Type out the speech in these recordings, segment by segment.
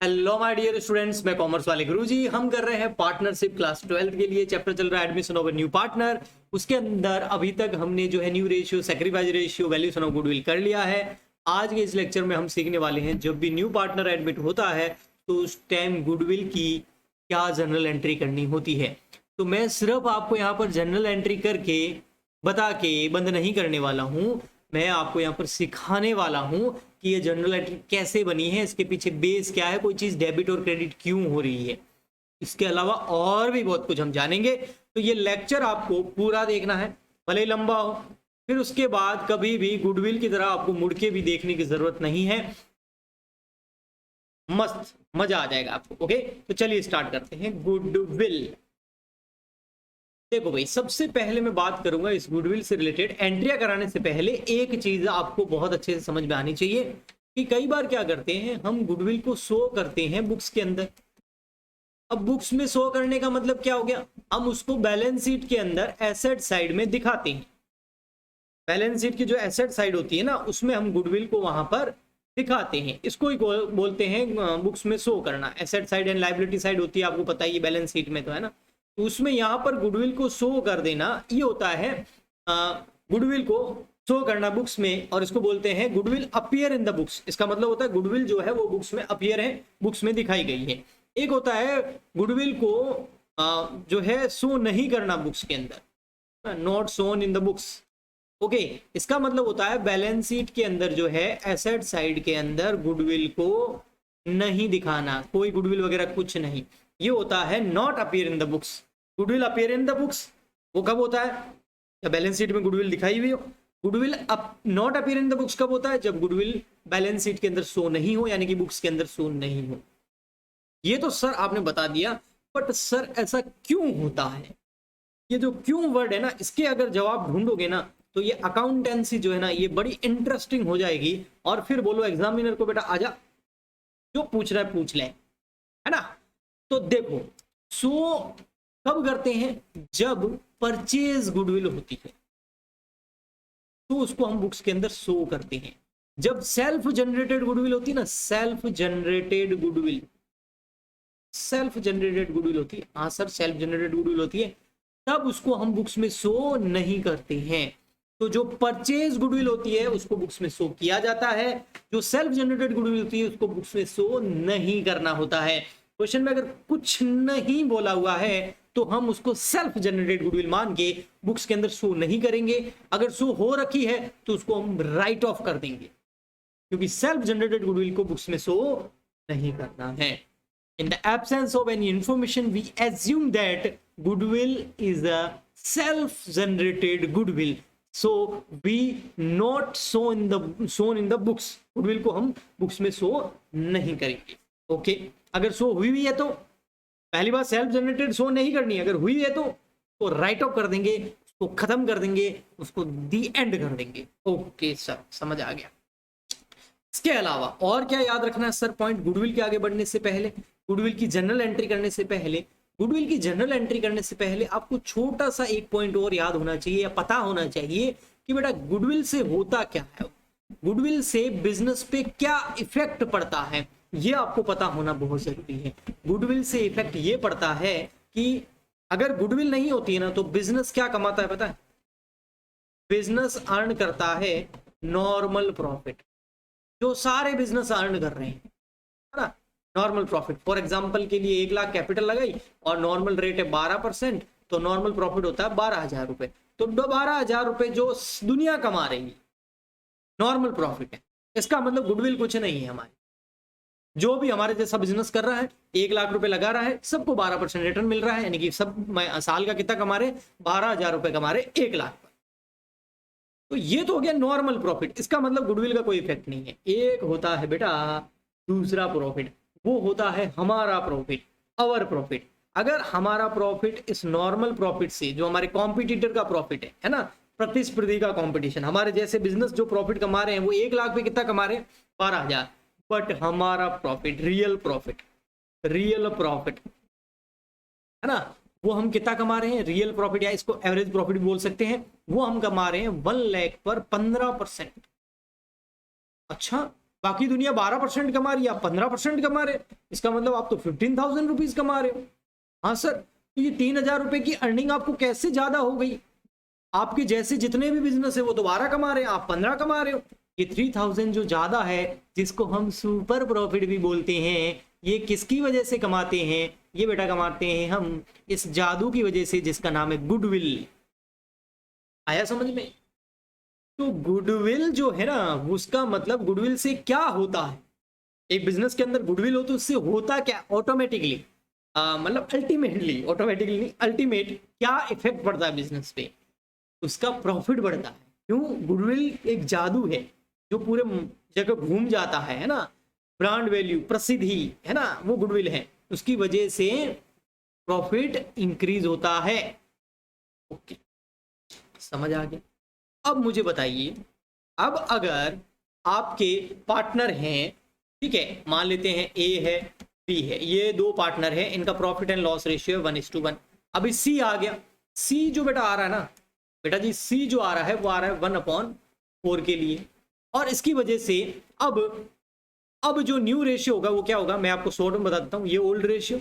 Hello my dear students, मैं commerce वाले गुरुजी। हम कर रहे हैं पार्टनरशिप क्लास 12 के लिए। चैप्टर चल रहा है एडमिशन ऑफ न्यू पार्टनर। उसके अंदर अभी तक हमने जो है new ratio, sacrifice ratio, valuation of goodwill कर लिया है। आज के इस लेक्चर में हम सीखने वाले हैं जब भी न्यू पार्टनर एडमिट होता है तो उस टाइम गुडविल की क्या जनरल एंट्री करनी होती है। तो मैं सिर्फ आपको यहाँ पर जनरल एंट्री करके बता के बंद नहीं करने वाला हूँ, मैं आपको यहाँ पर सिखाने वाला हूँ कि ये जनरल एंट्री कैसे बनी है, इसके पीछे बेस क्या है, कोई चीज डेबिट और क्रेडिट क्यों हो रही है। इसके अलावा और भी बहुत कुछ हम जानेंगे। तो ये लेक्चर आपको पूरा देखना है, भले ही लंबा हो। फिर उसके बाद कभी भी गुडविल की तरह आपको मुड़ के भी देखने की जरूरत नहीं है। मस्त मजा आ जाएगा आपको। ओके, तो चलिए स्टार्ट करते हैं। गुडविल, देखो भाई, सबसे पहले मैं बात करूंगा इस गुडविल से रिलेटेड। एंट्रियां कराने से पहले एक चीज आपको बहुत अच्छे से समझ में आनी चाहिए कि कई बार क्या करते हैं हम, गुडविल को शो करते हैं बुक्स के अंदर। अब बुक्स में शो करने का मतलब क्या हो गया, हम उसको बैलेंस शीट के अंदर एसेट साइड में दिखाते हैं। बैलेंस शीट की जो एसेट साइड होती है ना, उसमें हम गुडविल को वहां पर दिखाते हैं। इसको ही बोलते हैं बुक्स में शो करना। Asset side and liability side होती है, आपको पता ही है बैलेंस शीट में, तो है ना। तो उसमें यहाँ पर गुडविल को शो कर देना ये होता है गुडविल को शो करना बुक्स में, और इसको बोलते हैं goodwill appear in the books. इसका मतलब होता है गुडविल जो है वो बुक्स में अपीयर है, बुक्स में दिखाई गई है। एक होता है गुडविल को जो है शो नहीं करना बुक्स के अंदर, not shown in the books. Okay, इसका मतलब होता है बैलेंस शीट के अंदर जो है एसेट साइड के अंदर गुडविल को नहीं दिखाना, कोई गुडविल वगैरह कुछ नहीं। ये होता है not appear in the books. Goodwill appear in the books वो कब होता है, जब बैलेंस शीट में गुडविल दिखाई हुई हो। Goodwill not appear in the books कब होता है, जब गुडविल बैलेंस शीट के अंदर शो नहीं हो, यानी कि बुक्स के अंदर शो नहीं हो। ये तो सर आपने बता दिया, बट सर ऐसा क्यों होता है? ये जो क्यों वर्ड है ना, इसके अगर जवाब ढूंढोगे ना तो ये अकाउंटेंसी जो है ना, ये बड़ी इंटरेस्टिंग हो जाएगी। और फिर बोलो एग्जामिनर को, बेटा आजा, जो पूछ रहा है पूछ ले, है ना। तो देखो, शो कब करते हैं, जब परचेज गुडविल होती है तो उसको हम बुक्स के अंदर शो करते हैं। जब सेल्फ जनरेटेड गुडविल होती है ना, self generated goodwill, self generated goodwill होती है, हाँ सर सेल्फ जनरेटेड गुडविल होती है, तब उसको हम बुक्स में शो नहीं करते हैं। तो जो परचेज गुडविल होती है उसको बुक्स में शो किया जाता है, जो सेल्फ जनरेटेड गुडविल होती है उसको बुक्स में शो नहीं करना होता है। क्वेश्चन में अगर कुछ नहीं बोला हुआ है तो हम उसको सेल्फ जनरेटेड गुडविल मान के बुक्स के अंदर शो नहीं करेंगे। अगर शो हो रखी है तो उसको हम राइट ऑफ कर देंगे, क्योंकि सेल्फ जनरेटेड गुडविल को बुक्स में शो नहीं करना है। In the absence of any information, we assume that goodwill is a self-generated goodwill. So we not shown in the books. Goodwill को हम बुक्स में शो नहीं करेंगे। ओके, अगर शो हुई भी है तो पहली बार सेल्फ जनरेटेड शो नहीं करनी, अगर हुई है तो राइट ऑफ कर देंगे, उसको खत्म कर देंगे, उसको दी एंड कर देंगे। ओके सर, समझ आ गया। इसके अलावा और क्या याद रखना है सर पॉइंट गुडविल के आगे बढ़ने से पहले, गुडविल की जनरल एंट्री करने से पहले? गुडविल की जनरल एंट्री करने से पहले आपको छोटा सा एक पॉइंट और याद होना चाहिए या पता होना चाहिए कि बेटा गुडविल से होता क्या है, गुडविल से बिजनेस पे क्या इफेक्ट पड़ता है, ये आपको पता होना बहुत जरूरी है। गुडविल से इफेक्ट ये पड़ता है कि अगर गुडविल नहीं होती है ना तो बिजनेस क्या कमाता है पता है? बिजनेस अर्न करता है नॉर्मल प्रॉफिट, जो सारे बिजनेस अर्न कर रहे हैं, है ना, नॉर्मल प्रॉफिट। फॉर एग्जांपल के लिए 1 लाख कैपिटल लगाई और नॉर्मल रेट है 12%, तो नॉर्मल प्रॉफिट होता है 12,000 रुपए। तो 12,000 रुपए जो दुनिया कमा रही है नॉर्मल प्रॉफिट है। इसका मतलब गुडविल कुछ नहीं है हमारे, जो भी हमारे जैसा बिजनेस कर रहा है 1 लाख रुपए लगा रहा है, सबको 12% रिटर्न मिल रहा है, यानी कि सब साल का कितना कमा रहे, 12,000 रुपए कमा रहे 1 लाख पर। तो ये तो हो गया नॉर्मल प्रॉफिट, इसका मतलब गुडविल का कोई इफेक्ट नहीं है। एक होता है बेटा दूसरा प्रॉफिट, वो होता है हमारा प्रॉफिट, अवर प्रॉफिट। अगर हमारा प्रॉफिट इस नॉर्मल प्रॉफिट से, जो हमारे कॉम्पिटिटर का प्रॉफिट है ना, प्रतिस्पर्धी का कंपटीशन, हमारे जैसे बिजनेस जो प्रॉफिट कमा रहे हैं वो 1 लाख पे कितना कमा रहे हैं, 12,000, बट हमारा प्रॉफिट, रियल प्रॉफिट है ना, वो हम कितना कमा रहे हैं, रियल प्रॉफिट या इसको एवरेज प्रॉफिट बोल सकते हैं, वो हम कमा रहे हैं 1 लाख पर 15%। अच्छा, बाकी दुनिया 12% कमा रही है, आप 15% कमा रहे, इसका मतलब आप तो 15,000 रुपीज कमा रहे हो। हाँ सर, तो ये 3,000 रुपए की अर्निंग आपको कैसे ज्यादा हो गई? आपके जैसे जितने भी बिजनेस है वो तो 12 कमा रहे हैं, आप 15 कमा रहे हो। ये 3,000 जो ज्यादा है, जिसको हम सुपर प्रॉफिट भी बोलते हैं, ये किसकी वजह से कमाते हैं? ये बेटा कमाते हैं हम इस जादू की वजह से जिसका नाम है गुडविल। आया समझ में? तो गुडविल जो है ना, उसका मतलब गुडविल से क्या होता है? एक बिजनेस के अंदर गुडविल हो तो उससे होता क्या ऑटोमेटिकली, मतलब अल्टीमेटली, ऑटोमेटिकली नहीं, अल्टीमेट क्या इफेक्ट पड़ता है बिजनेस पे? उसका प्रॉफिट बढ़ता है। क्यों? गुडविल एक जादू है जो पूरे जगह घूम जाता है ना। ब्रांड वैल्यू, प्रसिद्धि है ना, वो गुडविल है, उसकी वजह से प्रॉफिट इंक्रीज होता है। ओके, समझ आ गया? अब मुझे बताइए, अब अगर आपके पार्टनर हैं, ठीक है, मान लेते हैं ए है बी है, ये दो पार्टनर हैं, इनका प्रॉफिट एंड लॉस रेशियो 1:1। अभी सी आ गया। सी जो बेटा आ रहा है ना, बेटा जी सी जो आ रहा है वो आ रहा है 1/4 के लिए, और इसकी वजह से अब जो न्यू रेशियो होगा वो क्या होगा, मैं आपको शॉर्ट में बता देता हूँ। ये ओल्ड रेशियो,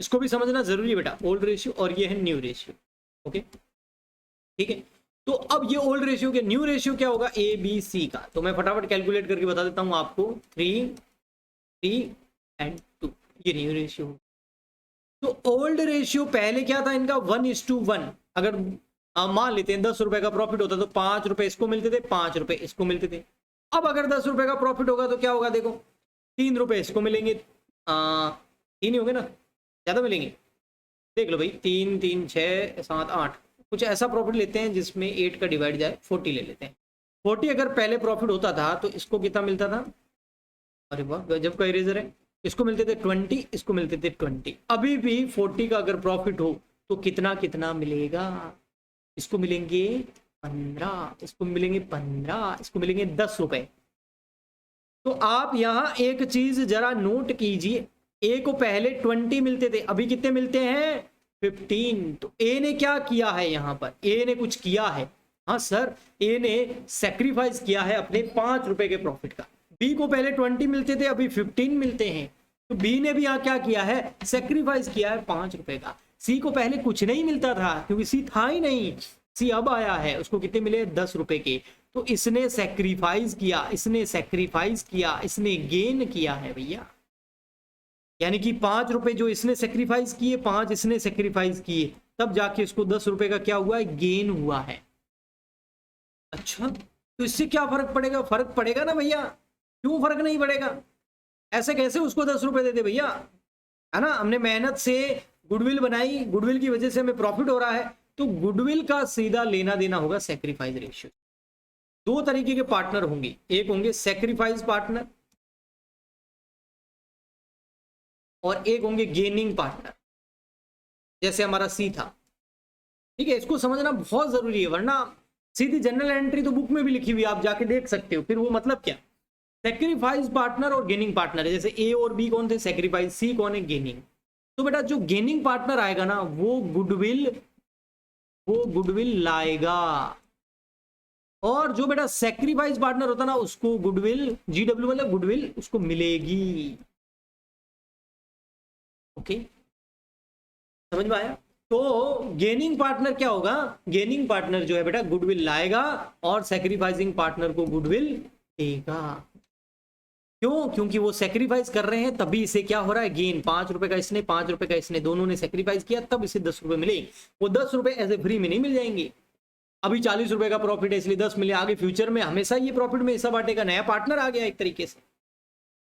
इसको भी समझना जरूरी है बेटा, ओल्ड रेशियो, और ये है न्यू रेशियो। ओके, ठीक है। तो अब ये ओल्ड रेशियो के न्यू रेशियो क्या होगा, ए बी सी का, तो मैं फटाफट कैलकुलेट करके बता देता हूं आपको। 3 and 2, ये न्यू रेशियो। तो ओल्ड रेशियो पहले क्या था इनका, 1:1। अगर मान लेते हैं 10 रुपए का प्रॉफिट होता तो 5 रुपए इसको मिलते थे, 5 रुपए इसको मिलते थे। अब अगर 10 रुपए का प्रॉफिट होगा तो क्या होगा, देखो 3 रुपए इसको मिलेंगे, 3 ही होंगे ना, ज्यादा मिलेंगे, देख लो भाई, 3 3 6 7 8, कुछ ऐसा प्रॉफिट लेते हैं जिसमें 8 का डिवाइड जाए, 40 ले लेते हैं। 40 अगर पहले प्रॉफिट होता था तो इसको कितना मिलता था, अरे वाह गजब का इरेजर है, इसको मिलते थे 20, इसको मिलते थे 20। अभी भी 40 का अगर प्रॉफिट हो तो कितना कितना मिलेगा, इसको मिलेंगे 15, इसको मिलेंगे 15, इसको मिलेंगे 10 रुपए। तो आप यहां एक चीज जरा नोट कीजिए, ए को पहले 20 मिलते थे, अभी कितने मिलते हैं, 15। तो ए ने क्या किया है, यहां पर ए ने कुछ किया है। हाँ सर, ए ने सेक्रीफाइस किया है अपने 5 रुपए के प्रॉफिट का। बी को पहले 20 मिलते थे, अभी 15 मिलते हैं, तो बी ने भी यहाँ क्या किया है, सेक्रीफाइस किया है 5 रुपए का। सी को पहले कुछ नहीं मिलता था क्योंकि सी था ही नहीं, सी अब आया है, उसको कितने मिले, 10 रुपए के। तो इसने सेक्रीफाइस किया, इसने सेक्रीफाइस किया, इसने गेन किया है भैया। यानी कि 5 रुपए जो इसने सेक्रीफाइस किए, 5 इसने सेक्रीफाइस किए, तब जाके इसको 10 रुपए का क्या हुआ है, गेन हुआ है। अच्छा, तो इससे क्या फर्क पड़ेगा, फर्क पड़ेगा ना भैया, क्यों फर्क नहीं पड़ेगा? ऐसे कैसे उसको 10 रुपए दे दे भैया, है ना, हमने मेहनत से गुडविल बनाई, गुडविल की वजह से हमें प्रॉफिट हो रहा है, तो गुडविल का सीधा लेना देना होगा सेक्रीफाइस रेशियो। दो तरीके के पार्टनर होंगे, एक होंगे सेक्रीफाइस पार्टनर और एक होंगे गेनिंग पार्टनर, जैसे हमारा सी था। ठीक है, इसको समझना बहुत जरूरी है, वरना सीधी जनरल एंट्री तो बुक में भी लिखी हुई, आप जाके देख सकते हो, फिर वो मतलब क्या, सेक्रीफाइस पार्टनर और गेनिंग पार्टनर है। जैसे ए और बी कौन थे, सेक्रीफाइस, सी कौन है, गेनिंग। तो बेटा जो गेनिंग पार्टनर आएगा ना, वो गुडविल लाएगा, और जो बेटा सेक्रीफाइस पार्टनर होता ना, उसको गुडविल, जीडब्ल्यू मतलब गुडविल, उसको मिलेगी। ओके, समझ में आया? तो गेनिंग पार्टनर क्या होगा, गेनिंग पार्टनर जो है बेटा गुडविल लाएगा और सेक्रीफाइसिंग पार्टनर को गुडविल देगा। क्यों? क्योंकि वो सेक्रीफाइस कर रहे हैं, तभी इसे क्या हो रहा है, गेन। 5 रुपए का इसने, 5 रुपए का इसने, दोनों ने सेक्रीफाइस किया, तब इसे 10 रुपए मिले। वो 10 रुपए ऐसे फ्री में नहीं मिल जाएंगे। अभी 40 रुपए का प्रॉफिट है इसलिए 10 मिले, आगे फ्यूचर में हमेशा ये प्रॉफिट में हिस्सा बांटेगा, नया पार्टनर आ गया एक तरीके से।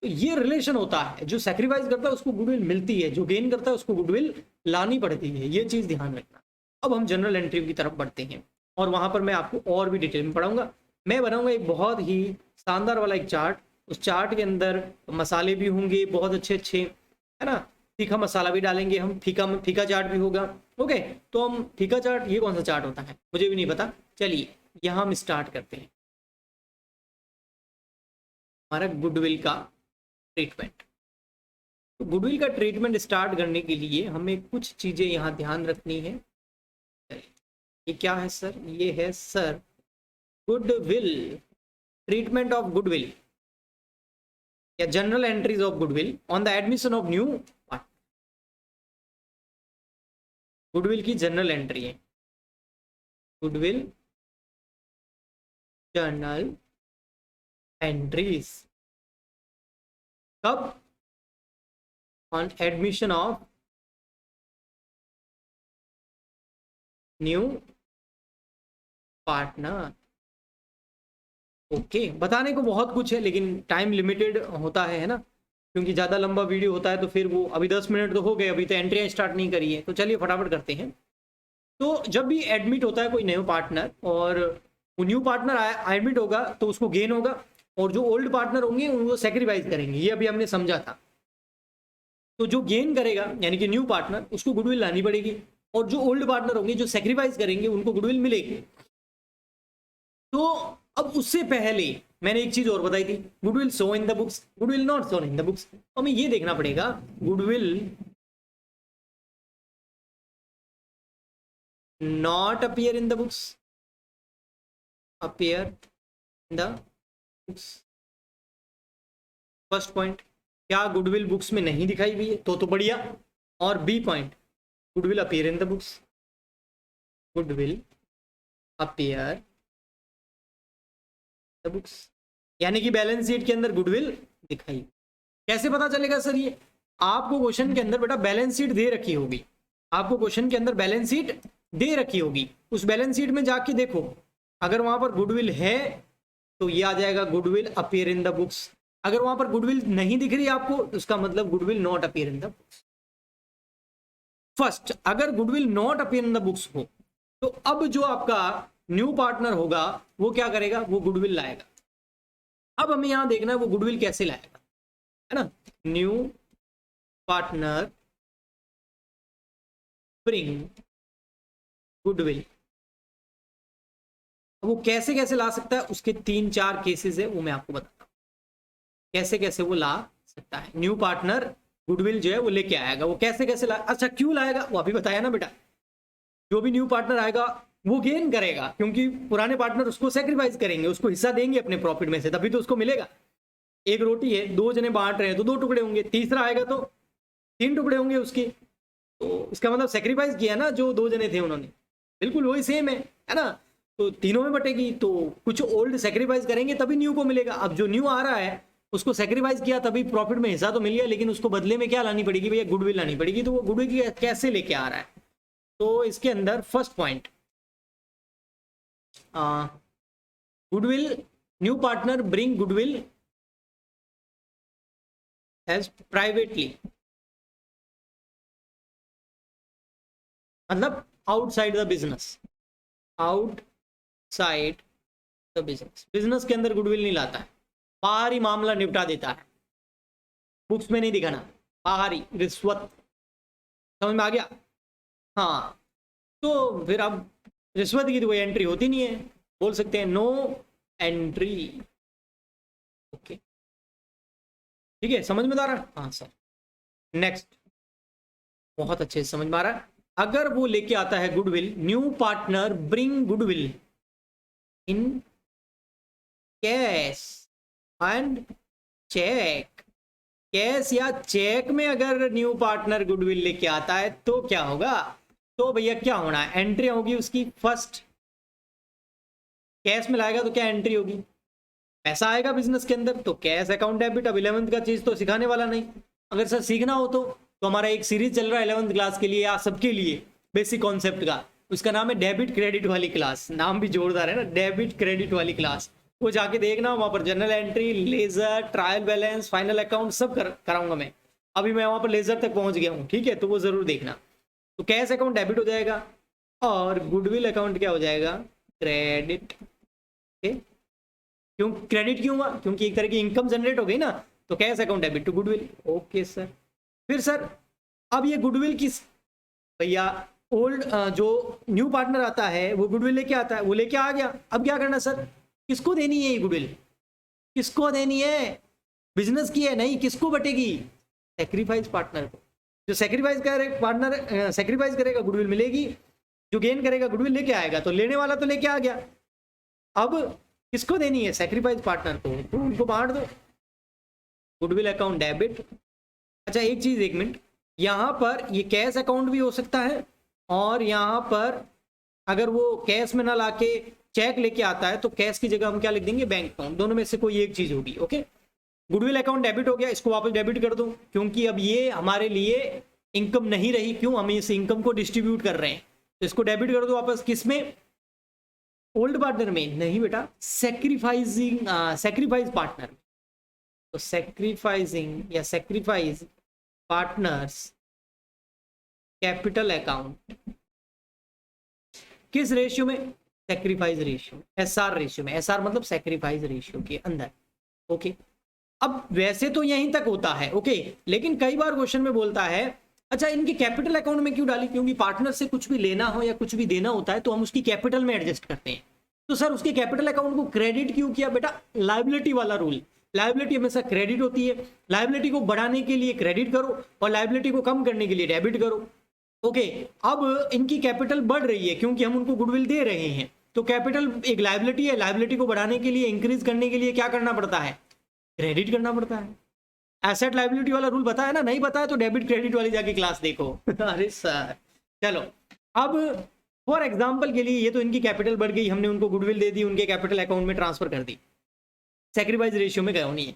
तो ये रिलेशन होता है, जो सेक्रीफाइस करता है उसको गुडविल मिलती है, जो गेन करता है उसको गुडविल लानी पड़ती है, ये चीज ध्यान रखना। अब हम जनरल एंट्री की तरफ बढ़ते हैं, और वहां पर मैं आपको और भी डिटेल में पढ़ाऊंगा। मैं बनाऊंगा एक बहुत ही शानदार वाला एक चार्ट, उस चार्ट के अंदर मसाले भी होंगे बहुत अच्छे अच्छे, है ना, तीखा मसाला भी डालेंगे हम, फीका चार्ट भी होगा। ओके, तो हम फीका चार्ट, ये कौन सा चार्ट होता है मुझे भी नहीं पता। चलिए यहाँ हम स्टार्ट करते हैं हमारा गुडविल का ट्रीटमेंट। तो गुडविल का ट्रीटमेंट स्टार्ट करने के लिए हमें कुछ चीजें यहाँ ध्यान रखनी है। ये क्या है सर, ये है sir goodwill, treatment of goodwill. या journal entries of goodwill on the admission of new partner. Goodwill की जनरल एंट्री है, गुडविल जर्नल एंट्रीज कब? On admission of new partner. Okay, बताने को बहुत कुछ है लेकिन टाइम लिमिटेड होता है ना, क्योंकि ज़्यादा लंबा वीडियो होता है तो फिर वो अभी 10 मिनट तो हो गए, अभी तो एंट्रियाँ स्टार्ट नहीं करी है, तो चलिए फटाफट करते हैं। तो जब भी एडमिट होता है कोई न्यू पार्टनर और वो न्यू पार्टनर एडमिट होगा तो उसको गेन होगा, और जो ओल्ड पार्टनर होंगे उनको सेक्रीफाइस करेंगे, ये अभी हमने समझा था। तो जो गेन करेगा यानी कि न्यू पार्टनर, उसको गुडविल लानी पड़ेगी, और जो ओल्ड पार्टनर होंगे जो सेक्रीफाइस करेंगे उनको गुडविल मिलेगी। तो अब उससे पहले मैंने एक चीज और बताई थी, goodwill show in the books, goodwill not show in the books. तो हमें ये देखना पड़ेगा goodwill not appear in the books, appear in the books. First point, क्या गुडविल बुक्स में नहीं दिखाई हुई है तो बढ़िया। और B point, goodwill appear in the books, goodwill appear the books, यानी कि बैलेंस शीट के अंदर गुडविल दिखाई। कैसे पता चलेगा सर? ये आपको क्वेश्चन के अंदर बेटा बैलेंस शीट दे रखी होगी, आपको क्वेश्चन के अंदर बैलेंस शीट दे रखी होगी, उस बैलेंस शीट में जाके देखो, अगर वहां पर गुडविल है तो ये आ जाएगा goodwill appear in the books. अगर वहां पर गुडविल नहीं दिख रही आपको तो उसका मतलब goodwill not appear in the books. First, अगर goodwill not appear in the books हो तो अब जो आपका न्यू पार्टनर होगा वो क्या करेगा? वो गुडविल लाएगा। अब हमें यहां देखना है वो गुडविल कैसे लाएगा, है ना। न्यू पार्टनर ब्रिंग गुडविल, वो कैसे कैसे ला सकता है, उसके 3-4 केसेस है, वो मैं आपको बताता हूं कैसे कैसे वो ला सकता है। न्यू पार्टनर गुडविल जो है वो लेके आएगा, वो कैसे कैसे ला, अच्छा क्यों लाएगा वो अभी बताया ना बेटा। जो भी न्यू पार्टनर आएगा वो गेन करेगा, क्योंकि पुराने पार्टनर उसको सेक्रीफाइस करेंगे, उसको हिस्सा देंगे अपने प्रॉफिट में से, तभी तो उसको मिलेगा। एक रोटी है, 2 जने बांट रहे हैं तो 2 टुकड़े होंगे, तीसरा आएगा तो 3 टुकड़े होंगे उसके, तो इसका मतलब सेक्रीफाइस किया ना जो 2 जने थे उन्होंने, बिल्कुल वही सेम है ना। तो तीनों में बटेगी, तो कुछ ओल्ड सेक्रीफाइस करेंगे तभी न्यू को मिलेगा। अब जो न्यू आ रहा है उसको सेक्रीफाइस किया तभी प्रॉफिट में हिस्सा तो मिल गया, लेकिन उसको बदले में क्या लानी पड़ेगी भैया? गुडविल लानी पड़ेगी। तो वो गुडविल कैसे लेके आ रहा है? तो इसके अंदर first point, goodwill, new partner bring goodwill as privately, मतलब outside the business, outside the business. Business के अंदर गुडविल नहीं लाता है, बाहरी मामला निपटा देता है, बुक्स में नहीं दिखाना, बाहरी रिश्वत। समझ में आ गया? हाँ, तो फिर अब रिश्वत की तो कोई एंट्री होती नहीं है, बोल सकते हैं नो एंट्री। ओके, ठीक है, समझ में आ रहा है? हाँ सर। नेक्स्ट, बहुत अच्छे से समझ में आ रहा है। अगर वो लेके आता है goodwill, new partner bring goodwill in cash and cheque, cash या चेक में अगर न्यू पार्टनर गुडविल लेके आता है तो क्या होगा? तो भैया क्या होना है? एंट्री होगी उसकी। फर्स्ट, कैश में लाएगा तो क्या एंट्री होगी? पैसा आएगा बिजनेस के अंदर, तो कैश अकाउंट डेबिट। अब 11th का चीज तो सिखाने वाला नहीं, अगर सर सीखना हो तो हमारा एक सीरीज चल रहा है 11th क्लास के लिए या सबके लिए, बेसिक कॉन्सेप्ट का, उसका नाम है डेबिट क्रेडिट वाली क्लास। नाम भी जोरदार है ना, डेबिट क्रेडिट वाली क्लास। वो जाके देखना, वहां पर general entry, ledger, trial balance, final account सब कराऊंगा मैं। अभी मैं वहां पर लेजर तक पहुंच गया हूँ, ठीक है, तो वो जरूर देखना। तो कैश अकाउंट डेबिट हो जाएगा और गुडविल अकाउंट क्या हो जाएगा? क्रेडिट। क्यों क्रेडिट क्यों हुआ? क्योंकि एक तरह की इनकम जनरेट हो गई ना, तो cash account debit to goodwill. Okay sir. फिर सर अब ये गुडविल किस भैया, ओल्ड जो न्यू पार्टनर आता है वो गुडविल लेके आता है, वो लेके आ गया। अब क्या करना सर? किसको देनी है ये गुडविल? किसको देनी है? बिजनेस की है नहीं, किसको बटेगी? सेक्रीफाइस पार्टनर को। जो सेक्रीफाइस करेगा पार्टनर, सेक्रीफाइस करेगा गुडविल मिलेगी, जो गेन करेगा गुडविल लेके आएगा। तो लेने वाला तो लेके आ गया, अब किसको देनी है? सेक्रीफाइस पार्टनर को, तो उनको बांट दो। Goodwill account debit. अच्छा एक चीज, एक मिनट, यहाँ पर ये कैश अकाउंट भी हो सकता है, और यहाँ पर अगर वो कैश में ना लाके चेक लेके आता है तो कैश की जगह हम क्या लिख देंगे, बैंक अकाउंट। दोनों में से कोई एक चीज होगी। ओके, गुडविल अकाउंट डेबिट हो गया, इसको वापस डेबिट कर दो, क्योंकि अब ये हमारे लिए इनकम नहीं रही। क्यों, हम इस इनकम को डिस्ट्रीब्यूट कर रहे हैं, तो इसको डेबिट कर दो वापस। किसमें, ओल्ड पार्टनर में नहीं बेटा, सैक्रिफाइस पार्टनर में। तो सैक्रिफाइसिंग या सैक्रिफाइस पार्टनर्स कैपिटल अकाउंट, किस रेशियो में, सैक्रिफाइस रेशियो, एसआर रेशियो में। एसआर मतलब सैक्रिफाइस रेशियो के अंदर। ओके, अब वैसे तो यहीं तक होता है। ओके, लेकिन कई बार क्वेश्चन में बोलता है अच्छा इनकी कैपिटल अकाउंट में क्यों डाली, क्योंकि पार्टनर से कुछ भी लेना हो या कुछ भी देना होता है तो हम उसकी कैपिटल में एडजस्ट करते हैं। तो सर उसके कैपिटल अकाउंट को क्रेडिट क्यों किया, बेटा लायबिलिटी वाला रूल। लायबिलिटी हमेशा क्रेडिट होती है, लायबिलिटी को बढ़ाने के लिए क्रेडिट करो और लायबिलिटी को कम करने के लिए डेबिट करो। ओके, अब इनकी कैपिटल बढ़ रही है क्योंकि हम उनको गुडविल दे रहे हैं, तो कैपिटल एक लायबिलिटी है, लायबिलिटी को बढ़ाने के लिए, इंक्रीज करने के लिए क्या करना पड़ता है, क्रेडिट करना पड़ता है। एसेट लायबिलिटी वाला रूल पता है ना, नहीं पता है तो डेबिट क्रेडिट वाली जाके क्लास देखो। अरे सर चलो, अब फॉर एग्जांपल के लिए ये तो इनकी कैपिटल बढ़ गई, हमने उनको गुडविल दे दी, उनके कैपिटल अकाउंट में ट्रांसफर कर दी, सैक्रिफाइस रेशियो में गए नहीं है।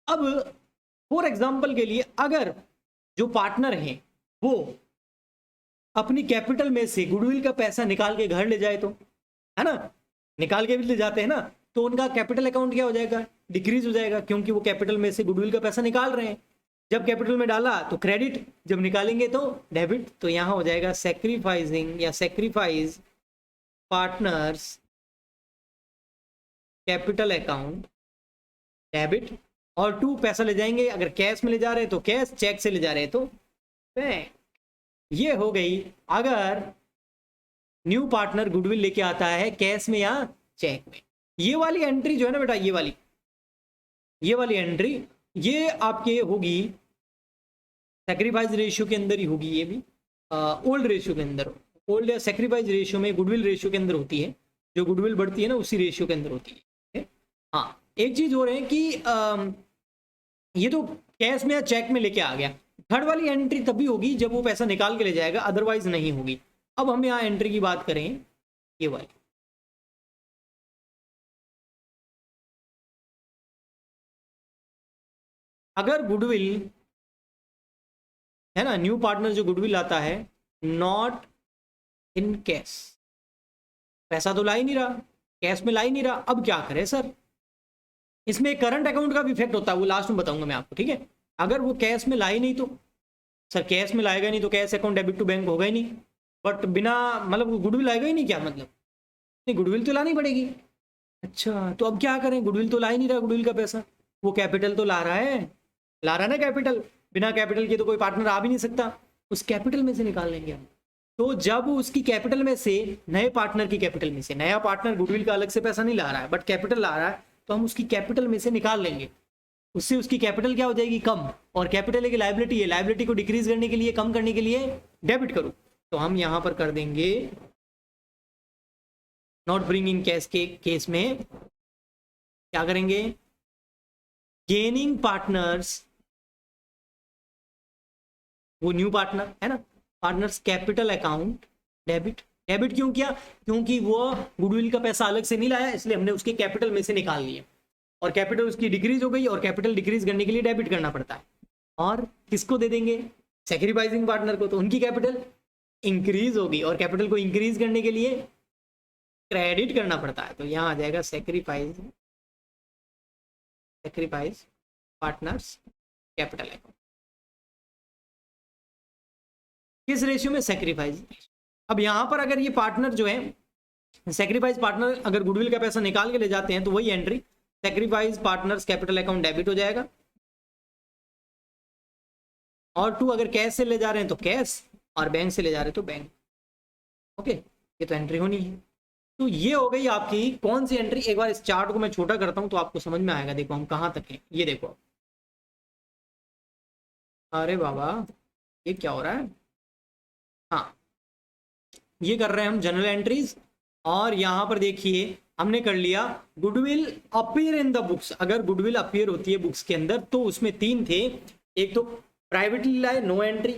अब फॉर एग्जांपल के लिए अगर जो पार्टनर है वो अपनी कैपिटल में से गुडविल का पैसा निकाल के घर ले जाए, तो है ना, निकाल के भी ले जाते हैं ना, तो उनका कैपिटल अकाउंट क्या हो जाएगा, डिक्रीज हो जाएगा, क्योंकि वो कैपिटल में से गुडविल का पैसा निकाल रहे हैं। जब कैपिटल में डाला तो क्रेडिट, जब निकालेंगे तो डेबिट। तो यहां हो जाएगा सैक्रिफाइसिंग या sacrifice partners capital account debit. और 2 पैसा ले जाएंगे, अगर कैश में ले जा रहे हैं तो कैश, चेक से ले जा रहे हैं तो बैंक। ये हो गई अगर न्यू पार्टनर गुडविल लेके आता है कैश में या चेक में। ये वाली एंट्री जो है ना बेटा, ये वाली एंट्री ये आपके होगी सैक्रिफाइस रेशियो के अंदर ही होगी, ये भी ओल्ड रेशियो के अंदर, ओल्ड या सैक्रिफाइस रेशियो में गुडविल रेशियो के अंदर होती है। जो गुडविल बढ़ती है ना उसी रेशियो के अंदर होती है। हाँ, एक चीज हो रही है कि ये तो कैश में या चेक में लेके आ गया, थर्ड वाली एंट्री तभी होगी जब वो पैसा निकाल के ले जाएगा, अदरवाइज नहीं होगी। अब हम यहाँ एंट्री की बात करें, ये वाली, अगर गुडविल है ना, न्यू पार्टनर जो गुडविल आता है नॉट इन कैश, पैसा तो ला ही नहीं रहा, कैश में ला ही नहीं रहा, अब क्या करें सर। इसमें करंट अकाउंट का भी इफेक्ट होता है, वो लास्ट में बताऊंगा मैं आपको, ठीक है। अगर वो कैश में ला ही नहीं तो सर, कैश में लाएगा नहीं तो cash account debit to bank होगा ही नहीं, बट बिना मतलब गुडविल आएगा ही नहीं, क्या मतलब, नहीं गुडविल तो लानी पड़ेगी। अच्छा तो अब क्या करें, गुडविल तो ला ही नहीं रहा, गुडविल का पैसा, वो कैपिटल तो ला रहा है ना कैपिटल, बिना कैपिटल के तो कोई पार्टनर आ भी नहीं सकता, उस कैपिटल में से निकाल लेंगे हम। तो जब उसकी कैपिटल में से, नए पार्टनर की कैपिटल में से, नया पार्टनर गुडविल का अलग से पैसा नहीं ला रहा है बट कैपिटल ला रहा है, तो हम उसकी कैपिटल में से निकाल लेंगे, उससे उसकी कैपिटल क्या हो जाएगी, कम। और कैपिटल एक लायबिलिटी है, लायबिलिटी को डिक्रीज करने के लिए, कम करने के लिए डेबिट करो, तो हम यहां पर कर देंगे नॉट ब्रिंगिंग कैश के केस में क्या करेंगे, गेनिंग पार्टनर्स, वो न्यू पार्टनर है ना, partners capital account debit. Debit क्यों किया, क्योंकि वो गुडविल का पैसा अलग से नहीं लाया, इसलिए हमने उसके कैपिटल में से निकाल लिया, और कैपिटल उसकी डिक्रीज हो गई, और कैपिटल डिक्रीज करने के लिए डेबिट करना पड़ता है। और किसको दे देंगे, सैक्रिफाइसिंग पार्टनर को, तो उनकी कैपिटल इंक्रीज होगी, और कैपिटल को इंक्रीज करने के लिए क्रेडिट करना पड़ता है। तो यहाँ आ जाएगा सैक्रिफाइस पार्टनर्स कैपिटल अकाउंट। किस रेशियो में, सैक्रिफाइस। अब यहां पर अगर ये पार्टनर जो है, सैक्रिफाइस पार्टनर अगर गुडविल का पैसा निकाल के ले जाते हैं तो वही entry sacrifice partners capital account debit हो जाएगा, और 2 अगर कैश से ले जा रहे हैं तो कैश, और बैंक से ले जा रहे हैं तो बैंक। ओके, ये तो एंट्री होनी है। तो ये हो गई आपकी कौन सी एंट्री। एक बार इस चार्ट को मैं छोटा करता हूं तो आपको समझ में आएगा, देखो हम कहां तक हैं, ये देखो। अरे बाबा ये क्या हो रहा है, हाँ ये कर रहे हैं हम जनरल एंट्रीज, और यहाँ पर देखिए हमने कर लिया goodwill appear in the books. अगर गुडविल अपीयर होती है बुक्स के अंदर तो उसमें 3 थे, एक तो प्राइवेटली लाए नो एंट्री,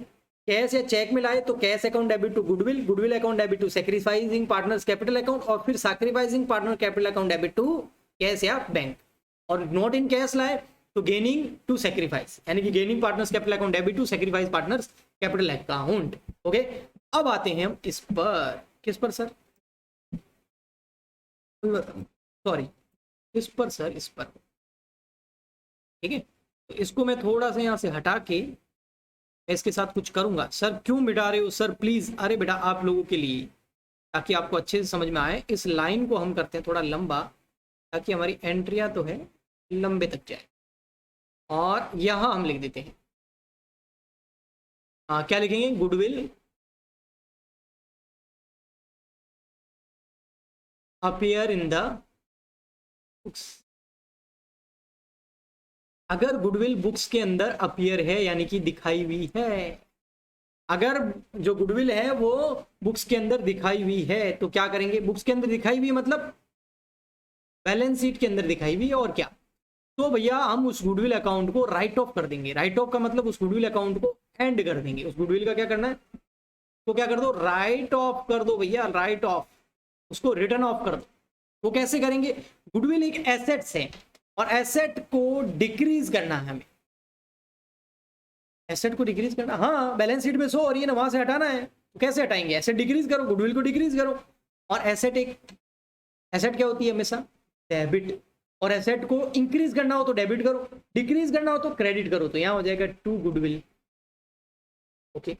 कैश या चेक में लाए तो cash account debit to goodwill, goodwill account debit to sacrificing partners capital account, और फिर sacrificing partner capital account debit to cash या बैंक। और नॉट इन कैश लाए तो गेनिंग टू सैक्रिफाइस, यानी कि gaining partners capital account debit to sacrifice partners capital account. Okay, अब आते हैं हम इस पर, किस पर सर, सॉरी इस पर सर, इस पर, ठीक है। तो इसको मैं थोड़ा सा यहाँ से हटा के इसके साथ कुछ करूंगा। सर क्यों मिटा रहे हो सर प्लीज? अरे बेटा आप लोगों के लिए, ताकि आपको अच्छे से समझ में आए, इस लाइन को हम करते हैं थोड़ा लंबा, ताकि हमारी एंट्रियां तो है लंबे तक जाए। और यहां हम लिख देते हैं, हाँ क्या लिखेंगे, goodwill appear in the books. अगर गुडविल बुक्स के अंदर अपीयर है यानी कि दिखाई हुई है, अगर जो गुडविल है वो बुक्स के अंदर दिखाई हुई है तो क्या करेंगे, बुक्स के अंदर दिखाई हुई मतलब बैलेंस शीट के अंदर दिखाई हुई है, और क्या, तो भैया हम उस गुडविल अकाउंट को राइट ऑफ कर देंगे। राइट ऑफ का मतलब उस गुडविल अकाउंट को एंड कर देंगे। उस गुडविल का क्या करना है, तो क्या कर दो, राइट ऑफ कर दो भैया, राइट ऑफ, उसको रिटर्न ऑफ कर दो। वो कैसे करेंगे, गुडविल एक एसेट्स है और एसेट को डिक्रीज करना है हमें, एसेट को डिक्रीज करना, हाँ बैलेंस शीट में शो हो रही है ना, वहां से हटाना है, तो कैसे हटाएंगे, एसेट डिक्रीज करो, गुडविल को डिक्रीज करो। और एसेट क्या होती है हमेशा, डेबिट, और एसेट को इंक्रीज करना हो तो डेबिट करो, डिक्रीज करना हो तो क्रेडिट करो, तो यहां हो जाएगा टू गुडविल। ओके,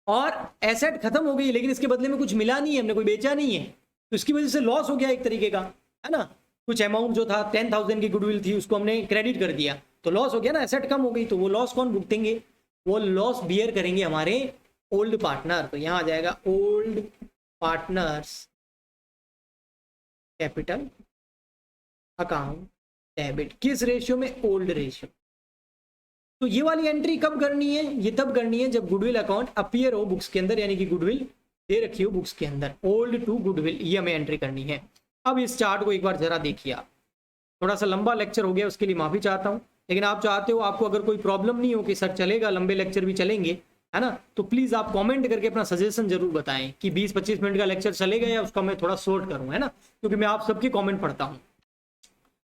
और एसेट खत्म हो गई लेकिन इसके बदले में कुछ मिला नहीं है, हमने कोई बेचा नहीं है, तो इसकी वजह से लॉस हो गया एक तरीके का, है ना। कुछ अमाउंट जो था 10,000 की गुडविल थी उसको हमने क्रेडिट कर दिया तो लॉस हो गया ना, एसेट कम हो गई, तो वो लॉस कौन भुगतेंगे, वो लॉस बियर करेंगे हमारे ओल्ड पार्टनर। तो यहां आ जाएगा old partners capital account debit, किस रेशियो में, ओल्ड रेशियो। तो ये वाली एंट्री कब करनी है, ये तब करनी है जब गुडविल अकाउंट अपीयर हो बुक्स के अंदर, यानी कि गुडविल दे रखी हो बुक्स के अंदर, ओल्ड टू गुडविल, ये हमें एंट्री करनी है। अब इस चार्ट को एक बार जरा देखिए आप, थोड़ा सा लंबा लेक्चर हो गया उसके लिए माफी चाहता हूं, लेकिन आप चाहते हो, आपको अगर कोई प्रॉब्लम नहीं हो कि सर चलेगा लंबे लेक्चर भी चलेंगे, है ना, तो प्लीज आप कमेंट करके अपना सजेशन जरूर बताएं कि 20-25 मिनट का लेक्चर चलेगा या उसका मैं थोड़ा शॉर्ट करूं, है ना, क्योंकि मैं आप सबके कमेंट पढ़ता हूं।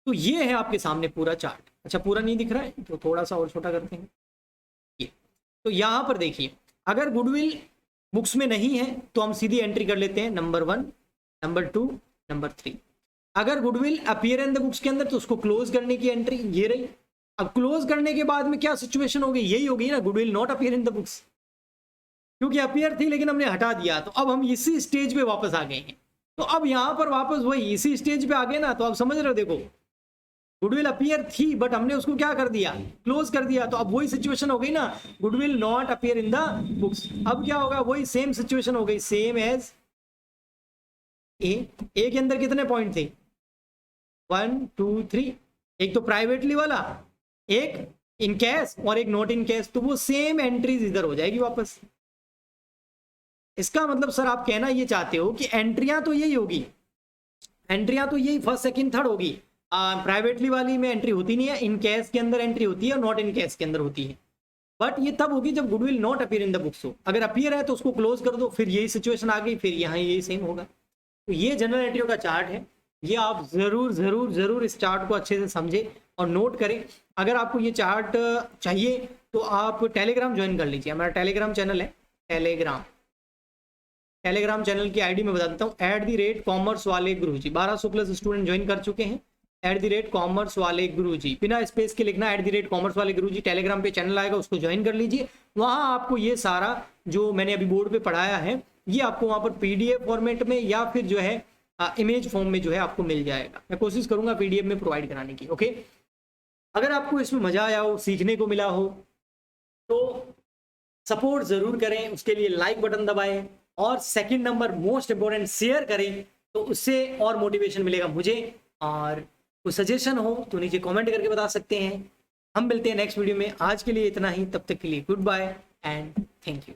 तो ये है आपके सामने पूरा चार्ट। अच्छा पूरा नहीं दिख रहा है तो थोड़ा सा और छोटा करते हैं ये। तो यहां पर देखिए, अगर गुडविल बुक्स में नहीं है तो हम सीधी एंट्री कर लेते हैं नंबर 1, नंबर 2, नंबर 3। अगर goodwill appear in the books के अंदर तो उसको क्लोज करने की एंट्री ये रही। अब क्लोज करने के बाद में क्या सिचुएशन होगी, यही होगी ना, goodwill not appear in the books, क्योंकि अपीयर थी लेकिन हमने हटा दिया, तो अब हम इसी स्टेज पे वापस आ गए हैं। तो अब यहां पर वापस वही इसी स्टेज पे आ गए ना, तो आप समझ रहे हो, देखो गुडविल अपीयर थी बट हमने उसको क्या कर दिया, क्लोज कर दिया, तो अब वही सिचुएशन हो गई ना, goodwill not appear in the books. अब क्या होगा, वही सेम सिचुएशन हो गई, सेम एज ए के अंदर कितने पॉइंट थे, 1 2 3, एक तो प्राइवेटली वाला, एक इन कैश और एक नॉट इन कैश, तो वो सेम एंट्रीज इधर हो जाएगी वापस। इसका मतलब सर आप कहना ये चाहते हो कि एंट्रियां तो यही होगी, एंट्रियां तो यही फर्स्ट सेकंड थर्ड होगी, प्राइवेटली वाली में एंट्री होती नहीं है, इन कैश के अंदर एंट्री होती है और नॉट इन कैश के अंदर होती है, बट ये तब होगी जब goodwill not appear in the books हो। अगर अपीयर है तो उसको क्लोज कर दो, फिर यही सिचुएशन आ गई, फिर यहाँ यही सेम होगा। तो ये जनरल एंट्रियों का चार्ट है, ये आप जरूर जरूर जरूर इस चार्ट को अच्छे से समझे और नोट करें। अगर आपको ये चार्ट चाहिए तो आप टेलीग्राम ज्वाइन कर लीजिए, हमारा टेलीग्राम चैनल है, टेलीग्राम चैनल की आईडी मैं बता देता हूँ, @कॉमर्स वाले गुरुजी, 1200 प्लस स्टूडेंट ज्वाइन कर चुके हैं, @कॉमर्स वाले गुरुजी, बिना स्पेस के लिखना @कॉमर्स वाले गुरुजी, टेलीग्राम पे चैनल आएगा उसको ज्वाइन कर लीजिए। वहाँ आपको ये सारा जो मैंने अभी बोर्ड पे पढ़ाया है ये आपको वहाँ पर PDF फॉर्मेट में या फिर जो है इमेज फॉर्म में जो है आपको मिल जाएगा। मैं कोशिश करूंगा PDF में प्रोवाइड कराने की। ओके, अगर आपको इसमें मजा आया हो, सीखने को मिला हो तो सपोर्ट जरूर करें, उसके लिए लाइक बटन दबाएं, और second number most important share करें, तो उससे और मोटिवेशन मिलेगा मुझे। और कोई सजेशन हो तो नीचे कमेंट करके बता सकते हैं। हम मिलते हैं नेक्स्ट वीडियो में, आज के लिए इतना ही, तब तक के लिए goodbye and thank you.